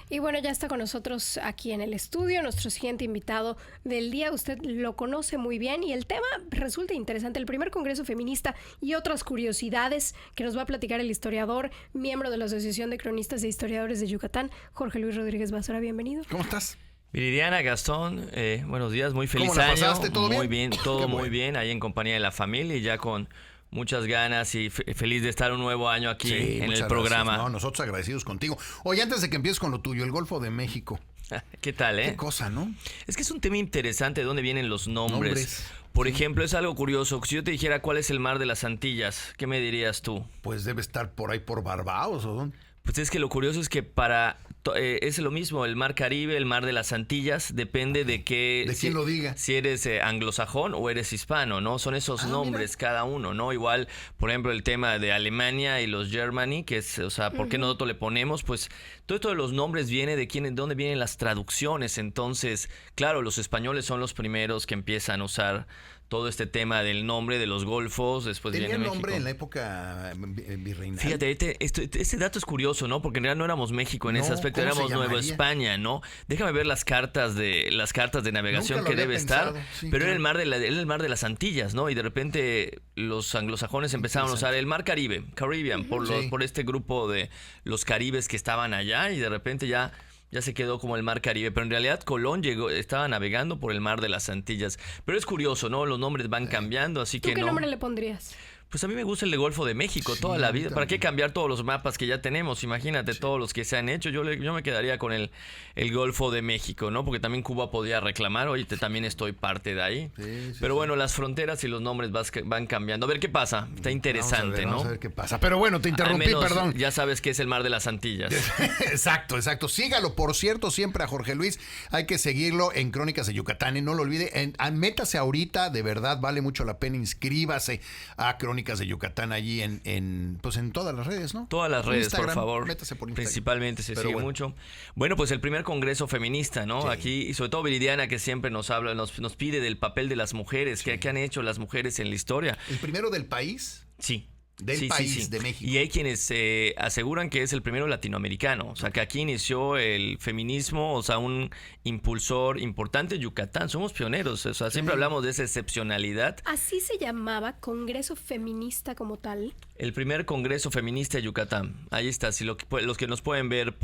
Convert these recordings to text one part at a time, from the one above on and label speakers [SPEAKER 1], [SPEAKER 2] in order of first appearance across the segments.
[SPEAKER 1] Y bueno, ya está con nosotros aquí en el estudio nuestro siguiente invitado del día. Usted lo conoce muy bien y el tema resulta interesante. El primer Congreso Feminista y otras curiosidades que nos va a platicar el historiador, miembro de la Asociación de Cronistas e Historiadores de Yucatán, Jorge Luis Rodríguez Basora. Bienvenido.
[SPEAKER 2] ¿Cómo estás?
[SPEAKER 3] Viridiana, Gastón, buenos días, muy feliz
[SPEAKER 2] ¿Cómo la
[SPEAKER 3] año.
[SPEAKER 2] pasaste? ¿Todo bien?
[SPEAKER 3] Muy bien, todo muy bien, ahí en compañía de la familia y ya con muchas ganas y feliz de estar un nuevo año aquí en el programa.
[SPEAKER 2] Gracias. No, nosotros agradecidos contigo. Oye, antes de que empieces con lo tuyo, el Golfo de México.
[SPEAKER 3] ¿Qué tal,
[SPEAKER 2] Qué cosa, ¿no?
[SPEAKER 3] Es que es un tema interesante de dónde vienen los nombres. Por ejemplo, es algo curioso. Si yo te dijera cuál es el mar de las Antillas, ¿qué me dirías tú?
[SPEAKER 2] Pues debe estar por ahí por Barbados, ¿o dónde?
[SPEAKER 3] Pues es que lo curioso es que es lo mismo, el mar Caribe, el mar de las Antillas, depende de qué...
[SPEAKER 2] De quién lo diga.
[SPEAKER 3] Si eres anglosajón o eres hispano, ¿no? Son esos nombres cada uno, ¿no? Igual, por ejemplo, el tema de Alemania y los Germany, que es, o sea, ¿por qué nosotros le ponemos? Pues todo esto de los nombres viene de dónde vienen las traducciones. Entonces, claro, los españoles son los primeros que empiezan a usar todo este tema del nombre de los golfos, después viene
[SPEAKER 2] ¿Tenía
[SPEAKER 3] México.
[SPEAKER 2] nombre en la época virreinal?
[SPEAKER 3] Fíjate, ese dato es curioso, ¿no? Porque en realidad no éramos México en ese aspecto, éramos Nueva España, ¿no? Déjame ver las cartas de navegación que debe estar, sí, pero claro. Era el mar de las Antillas, ¿no? Y de repente los anglosajones empezaron a usar el mar Caribbean, por este grupo de los caribes que estaban allá y de repente ya se quedó como el mar Caribe, pero en realidad Colón estaba navegando por el mar de las Antillas. Pero es curioso, ¿no? Los nombres van cambiando, así que
[SPEAKER 1] ¿Tú qué nombre le pondrías?
[SPEAKER 3] Pues a mí me gusta el de Golfo de México toda la vida. ¿Para qué cambiar todos los mapas que ya tenemos? Imagínate todos los que se han hecho. Yo me quedaría con el Golfo de México, ¿no? Porque también Cuba podía reclamar, oye, también estoy parte de ahí. Pero bueno, las fronteras y los nombres van cambiando. A ver qué pasa. Está interesante, ¿no?
[SPEAKER 2] Vamos a ver qué pasa. Pero bueno, te interrumpí, perdón.
[SPEAKER 3] Ya sabes que es el mar de las Antillas.
[SPEAKER 2] Exacto. Sígalo, por cierto, siempre a Jorge Luis. Hay que seguirlo en Crónicas de Yucatán. Y no lo olvide, métase ahorita, de verdad, vale mucho la pena. Inscríbase a Crónicas de Yucatán allí en todas las redes, ¿no?
[SPEAKER 3] Todas las redes,
[SPEAKER 2] Instagram,
[SPEAKER 3] por favor.
[SPEAKER 2] Métase por Instagram.
[SPEAKER 3] Principalmente se sigue mucho. Bueno, pues el primer Congreso Feminista, ¿no? Sí. Aquí, y sobre todo Viridiana, que siempre nos habla, nos pide del papel de las mujeres, ¿qué han hecho las mujeres en la historia?
[SPEAKER 2] ¿El primero del país?
[SPEAKER 3] Sí.
[SPEAKER 2] Del país de México.
[SPEAKER 3] Y hay quienes aseguran que es el primero latinoamericano, o sea, que aquí inició el feminismo, o sea, un impulsor importante. Yucatán, somos pioneros, o sea, siempre hablamos de esa excepcionalidad.
[SPEAKER 1] ¿Así se llamaba Congreso Feminista como tal?
[SPEAKER 3] El primer Congreso Feminista de Yucatán, ahí está, si los que nos pueden ver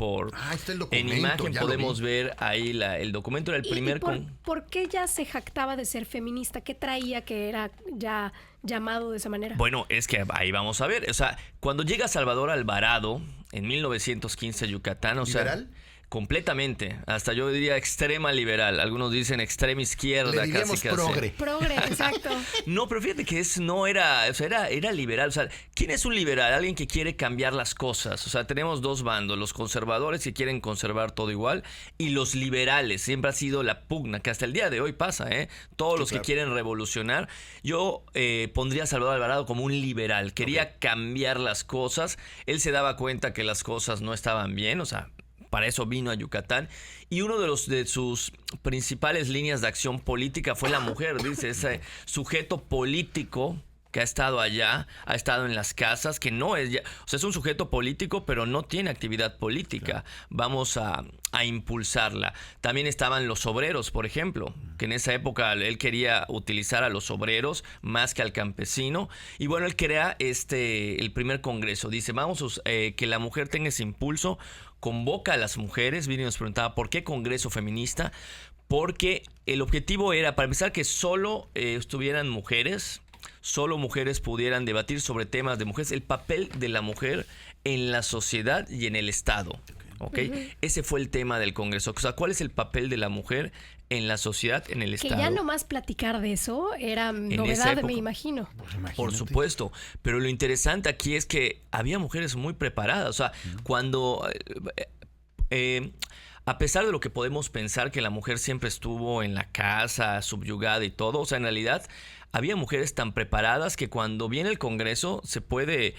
[SPEAKER 3] en imagen podemos ver ahí el documento, era el primer...
[SPEAKER 1] ¿Por qué ya se jactaba de ser feminista? ¿Qué traía que era ya llamado de esa manera?
[SPEAKER 3] Bueno, es que ahí vamos a ver, o sea, cuando llega Salvador Alvarado en 1915 a Yucatán, o
[SPEAKER 2] ¿liberal?
[SPEAKER 3] sea, completamente, hasta yo diría extrema liberal, algunos dicen extrema izquierda, casi.
[SPEAKER 1] Progre, exacto.
[SPEAKER 3] No, pero fíjate que era liberal, o sea, ¿quién es un liberal? Alguien que quiere cambiar las cosas, o sea, tenemos dos bandos, los conservadores que quieren conservar todo igual y los liberales, siempre ha sido la pugna, que hasta el día de hoy pasa, todos los que quieren revolucionar. Yo pondría a Salvador Alvarado como un liberal, quería cambiar las cosas, él se daba cuenta que las cosas no estaban bien, o sea, para eso vino a Yucatán. Y uno de sus principales líneas de acción política fue la mujer. Dice, ese sujeto político que ha estado allá, ha estado en las casas, que no es... o sea, es un sujeto político, pero no tiene actividad política. Claro. Vamos a impulsarla. También estaban los obreros, por ejemplo, que en esa época él quería utilizar a los obreros más que al campesino. Y bueno, él crea el primer congreso. Dice, vamos que la mujer tenga ese impulso, convoca a las mujeres. Vini nos preguntaba, ¿por qué Congreso Feminista? Porque el objetivo era, para empezar, que solo estuvieran mujeres, solo mujeres pudieran debatir sobre temas de mujeres, el papel de la mujer en la sociedad y en el Estado. ¿Okay? Ese fue el tema del Congreso. O sea, ¿cuál es el papel de la mujer en la sociedad, en el Estado?
[SPEAKER 1] Que ya nomás platicar de eso era novedad, me imagino.
[SPEAKER 2] Pues
[SPEAKER 3] por supuesto. Pero lo interesante aquí es que había mujeres muy preparadas. O sea, cuando... a pesar de lo que podemos pensar que la mujer siempre estuvo en la casa, subyugada y todo, o sea, en realidad había mujeres tan preparadas que cuando viene el Congreso se puede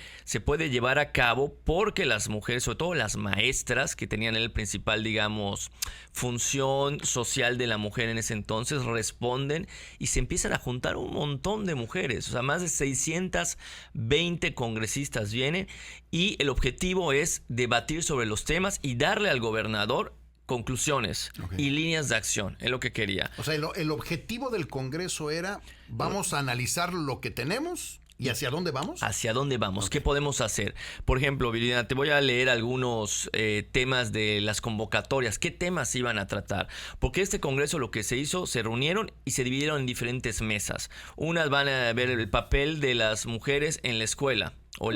[SPEAKER 3] llevar a cabo porque las mujeres, sobre todo las maestras, que tenían el principal, digamos, función social de la mujer en ese entonces, responden y se empiezan a juntar un montón de mujeres. O sea, más de 620 congresistas vienen y el objetivo es debatir sobre los temas y darle al gobernador conclusiones y líneas de acción, es lo que quería.
[SPEAKER 2] O sea, el objetivo del Congreso era, vamos a analizar lo que tenemos y hacia dónde vamos.
[SPEAKER 3] ¿Hacia dónde vamos? ¿Qué podemos hacer? Por ejemplo, Viridiana, te voy a leer algunos temas de las convocatorias. ¿Qué temas iban a tratar? Porque este Congreso lo que se hizo, se reunieron y se dividieron en diferentes mesas. Unas van a ver el papel de las mujeres en la escuela. O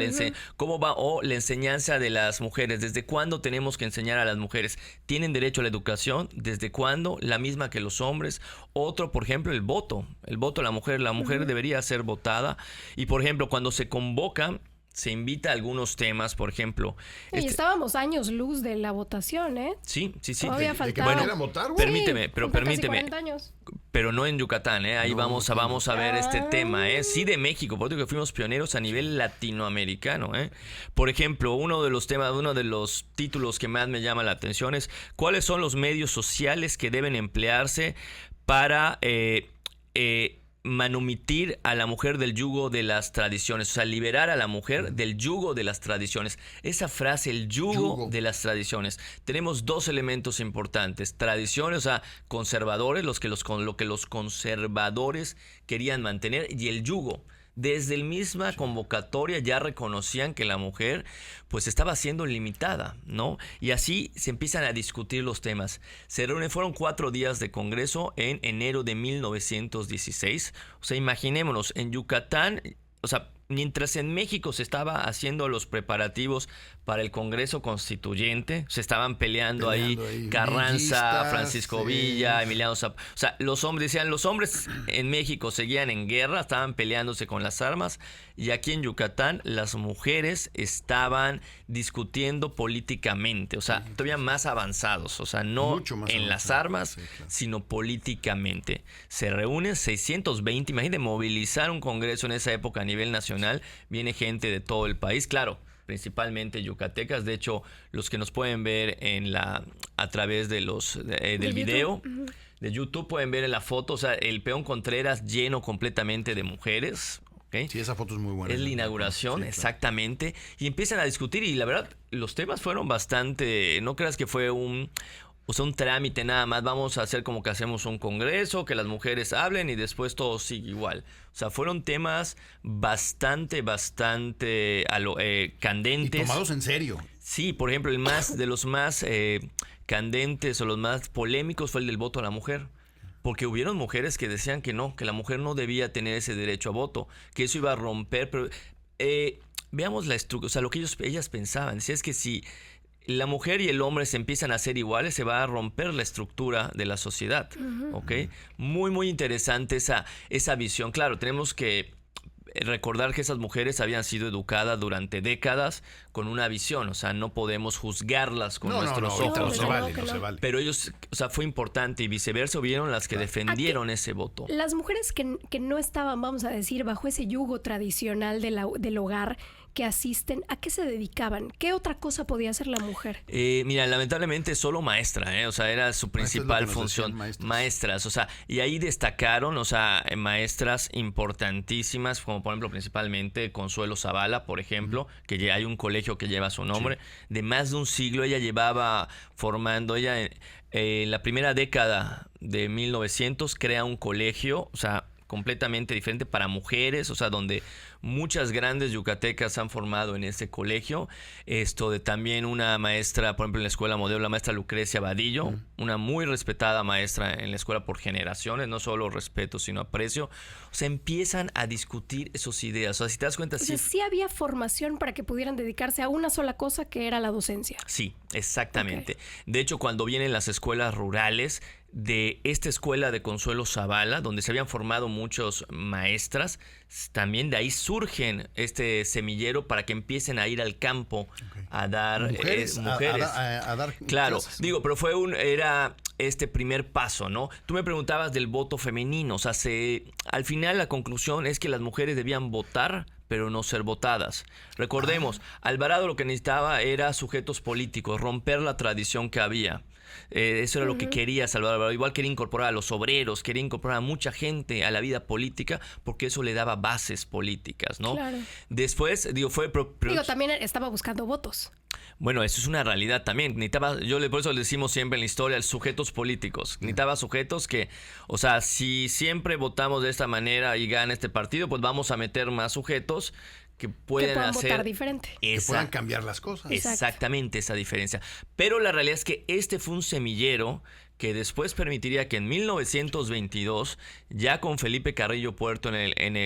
[SPEAKER 3] cómo va la enseñanza de las mujeres. ¿Desde cuándo tenemos que enseñar a las mujeres? ¿Tienen derecho a la educación? ¿Desde cuándo? La misma que los hombres. Otro, por ejemplo, el voto. El voto de la mujer debería ser votada. Y, por ejemplo, cuando se convoca, se invita a algunos temas, por ejemplo.
[SPEAKER 1] Y estábamos años luz de la votación, ¿eh?
[SPEAKER 3] Sí.
[SPEAKER 1] Todavía faltaba.
[SPEAKER 2] ¿De que votar?
[SPEAKER 3] Permíteme, pero
[SPEAKER 1] casi
[SPEAKER 3] permíteme.
[SPEAKER 1] 40 años.
[SPEAKER 3] Pero no en Yucatán, ¿eh? Ahí
[SPEAKER 2] No,
[SPEAKER 3] vamos a ver este tema, ¿eh? Sí, de México, porque fuimos pioneros a nivel latinoamericano, ¿eh? Por ejemplo, uno de los títulos que más me llama la atención es ¿cuáles son los medios sociales que deben emplearse para manumitir a la mujer del yugo de las tradiciones? O sea, liberar a la mujer del yugo de las tradiciones. Esa frase, el yugo de las tradiciones. Tenemos dos elementos importantes. Tradiciones, o sea, conservadores, lo que los conservadores querían mantener, y el yugo. Desde la misma convocatoria ya reconocían que la mujer pues estaba siendo limitada, ¿no? Y así se empiezan a discutir los temas. Fueron 4 días de congreso en enero de 1916. O sea, imaginémonos, en Yucatán, o sea, mientras en México se estaba haciendo los preparativos para el Congreso Constituyente, se estaban peleando ahí Carranza,
[SPEAKER 2] villistas,
[SPEAKER 3] Francisco Villa, Emiliano Zapata. O sea, los hombres en México seguían en guerra, estaban peleándose con las armas, y aquí en Yucatán las mujeres estaban discutiendo políticamente, o sea, todavía más avanzados, o sea, no en las armas, sino políticamente. Se reúnen 620, imagínate movilizar un congreso en esa época a nivel nacional. Viene gente de todo el país, claro, principalmente yucatecas. De hecho, los que nos pueden ver a través de del video de YouTube pueden ver en la foto, o sea, el Peón Contreras lleno completamente de mujeres. ¿Okay?
[SPEAKER 2] Sí, esa foto es muy buena.
[SPEAKER 3] Es la inauguración, sí, exactamente. Y empiezan a discutir, y la verdad, los temas fueron bastante. No creas que fue un trámite nada más. Vamos a hacer como que hacemos un congreso, que las mujeres hablen y después todo sigue igual. O sea, fueron temas bastante candentes.
[SPEAKER 2] Y tomados en serio.
[SPEAKER 3] Sí, por ejemplo, de los más candentes o los más polémicos fue el del voto a la mujer. Porque hubieron mujeres que decían que no, que la mujer no debía tener ese derecho a voto, que eso iba a romper. Pero veamos la estructura, o sea, lo que ellas pensaban. Si es que si la mujer y el hombre se empiezan a hacer iguales, se va a romper la estructura de la sociedad. ¿Ok? Muy, muy interesante esa visión. Claro, tenemos que recordar que esas mujeres habían sido educadas durante décadas con una visión, o sea, no podemos juzgarlas con nuestros ojos.
[SPEAKER 2] No se vale.
[SPEAKER 3] Pero ellos, o sea, fue importante, y viceversa, hubieron las que defendieron ese voto.
[SPEAKER 1] Las mujeres que no estaban, vamos a decir, bajo ese yugo tradicional del hogar, que asisten, ¿a qué se dedicaban? ¿Qué otra cosa podía hacer la mujer?
[SPEAKER 3] Mira, lamentablemente solo maestra, o sea, era su principal función. Maestras, o sea, y ahí destacaron, o sea, maestras importantísimas, como por ejemplo, principalmente Consuelo Zavala, por ejemplo, que ya hay un colegio que lleva su nombre. De más de un siglo ella llevaba formando, en la primera década de 1900 crea un colegio, o sea, completamente diferente para mujeres, o sea, donde muchas grandes yucatecas han formado en ese colegio. También una maestra, por ejemplo, en la escuela modelo, la maestra Lucrecia Vadillo, una muy respetada maestra en la escuela por generaciones, no solo respeto, sino aprecio. O sea, empiezan a discutir esas ideas. O sea, si te das cuenta...
[SPEAKER 1] sí había formación para que pudieran dedicarse a una sola cosa, que era la docencia.
[SPEAKER 3] Sí, exactamente. Okay. De hecho, cuando vienen las escuelas rurales, de esta escuela de Consuelo Zavala, donde se habían formado muchas maestras, también de ahí surgen este semillero para que empiecen a ir al campo a dar
[SPEAKER 2] mujeres. A dar
[SPEAKER 3] claro,
[SPEAKER 2] clases.
[SPEAKER 3] digo, pero era este primer paso, ¿no? Tú me preguntabas del voto femenino, o sea, al final la conclusión es que las mujeres debían votar, pero no ser votadas. Recordemos, Alvarado lo que necesitaba era sujetos políticos, romper la tradición que había. Eso era lo que quería Salvador Alvarado. Igual quería incorporar a los obreros, quería incorporar a mucha gente a la vida política, porque eso le daba bases políticas, ¿no?
[SPEAKER 1] Claro.
[SPEAKER 3] Después,
[SPEAKER 1] también estaba buscando votos.
[SPEAKER 3] Bueno, eso es una realidad también. Por eso le decimos siempre en la historia, sujetos políticos. Necesitaba sujetos que, o sea, si siempre votamos de esta manera y gana este partido, pues vamos a meter más sujetos que puedan
[SPEAKER 1] votar diferente.
[SPEAKER 2] Que puedan cambiar las cosas.
[SPEAKER 3] Exactamente esa diferencia. Pero la realidad es que este fue un semillero que después permitiría que en 1922, ya con Felipe Carrillo Puerto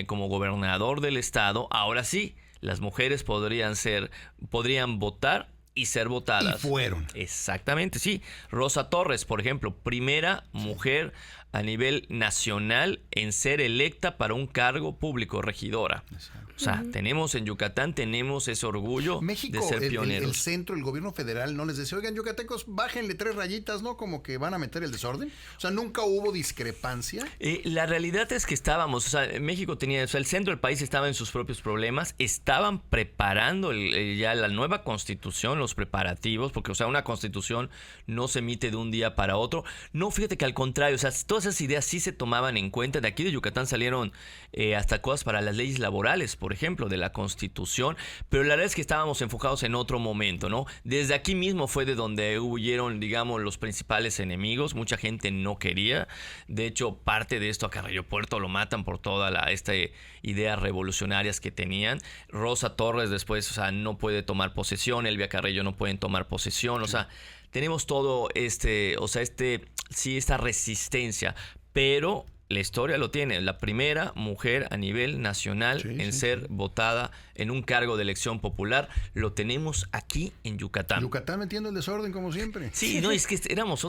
[SPEAKER 3] como gobernador del estado, ahora sí, las mujeres podrían votar y ser votadas.
[SPEAKER 2] Y fueron.
[SPEAKER 3] Exactamente, sí. Rosa Torres, por ejemplo, primera mujer a nivel nacional en ser electa para un cargo público, regidora.
[SPEAKER 2] Exacto.
[SPEAKER 3] O sea, tenemos en Yucatán, tenemos ese orgullo
[SPEAKER 2] México,
[SPEAKER 3] de ser pioneros.
[SPEAKER 2] El centro, el gobierno federal no les decía, oigan, yucatecos, bájenle 3 rayitas, ¿no? Como que van a meter el desorden. O sea, nunca hubo discrepancia.
[SPEAKER 3] La realidad es que estábamos, o sea, México tenía, o sea, el centro del país estaba en sus propios problemas, estaban preparando ya la nueva constitución, los preparativos, porque, o sea, una constitución no se emite de un día para otro. No, fíjate que al contrario, o sea, todas esas ideas sí se tomaban en cuenta. De aquí de Yucatán salieron hasta cosas para las leyes laborales, por ejemplo, de la Constitución, pero la verdad es que estábamos enfocados en otro momento, ¿no? Desde aquí mismo fue de donde huyeron, digamos, los principales enemigos. Mucha gente no quería. De hecho, parte de esto a Carrillo Puerto lo matan por toda esta ideas revolucionarias que tenían. Rosa Torres después, o sea, no puede tomar posesión. Elvia Carrillo no pueden tomar posesión. O sea, tenemos todo esta resistencia, pero la historia lo tiene, la primera mujer a nivel nacional en ser votada en un cargo de elección popular, lo tenemos aquí en Yucatán.
[SPEAKER 2] Yucatán metiendo el desorden como siempre.
[SPEAKER 3] Sí, no, es que éramos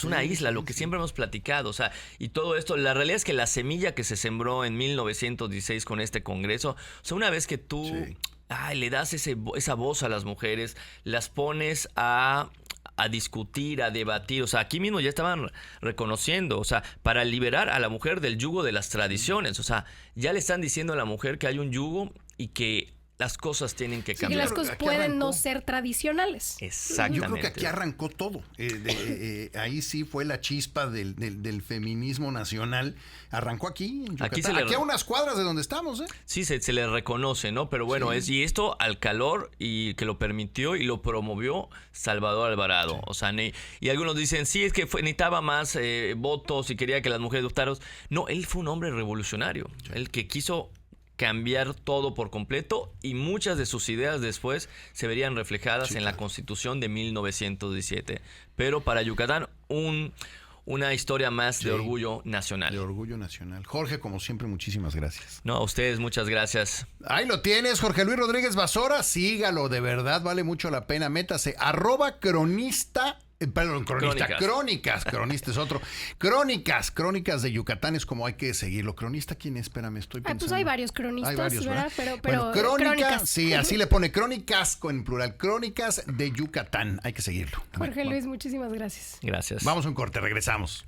[SPEAKER 3] una isla, lo que siempre hemos platicado, o sea, y todo esto, la realidad es que la semilla que se sembró en 1916 con este congreso, o sea, una vez que tú le das esa voz a las mujeres, las pones a discutir, a debatir, o sea, aquí mismo ya estaban reconociendo, o sea, para liberar a la mujer del yugo de las tradiciones, o sea, ya le están diciendo a la mujer que hay un yugo y que las cosas tienen que cambiar.
[SPEAKER 1] Y las cosas pueden no ser tradicionales.
[SPEAKER 3] Exactamente.
[SPEAKER 2] Yo creo que aquí arrancó todo. Ahí sí fue la chispa del feminismo nacional. Arrancó aquí, en Yucatán. Aquí a unas cuadras de donde estamos, ¿eh?
[SPEAKER 3] Sí, se le reconoce, ¿no? Pero bueno, y esto al calor y que lo permitió y lo promovió Salvador Alvarado. Sí. O sea, y algunos dicen, sí, es que necesitaba más votos y quería que las mujeres votaran. No, él fue un hombre revolucionario. Sí. El que quiso cambiar todo por completo y muchas de sus ideas después se verían reflejadas en la Constitución de 1917. Pero para Yucatán, una historia más de orgullo nacional.
[SPEAKER 2] De orgullo nacional. Jorge, como siempre, muchísimas gracias.
[SPEAKER 3] No, a ustedes muchas gracias.
[SPEAKER 2] Ahí lo tienes, Jorge Luis Rodríguez Basora. Sígalo, de verdad, vale mucho la pena. Métase, @cronista. Perdón, cronista es otro. Crónicas de Yucatán es como hay que seguirlo. ¿Cronista quién es? Espérame, estoy pensando.
[SPEAKER 1] Pues hay varios cronistas, ¿verdad? Pero
[SPEAKER 2] bueno, crónicas. Sí, así le pone crónicas en plural. Crónicas de Yucatán. Hay que seguirlo.
[SPEAKER 1] Jorge Luis, muchísimas gracias.
[SPEAKER 3] Gracias.
[SPEAKER 2] Vamos a un corte, regresamos.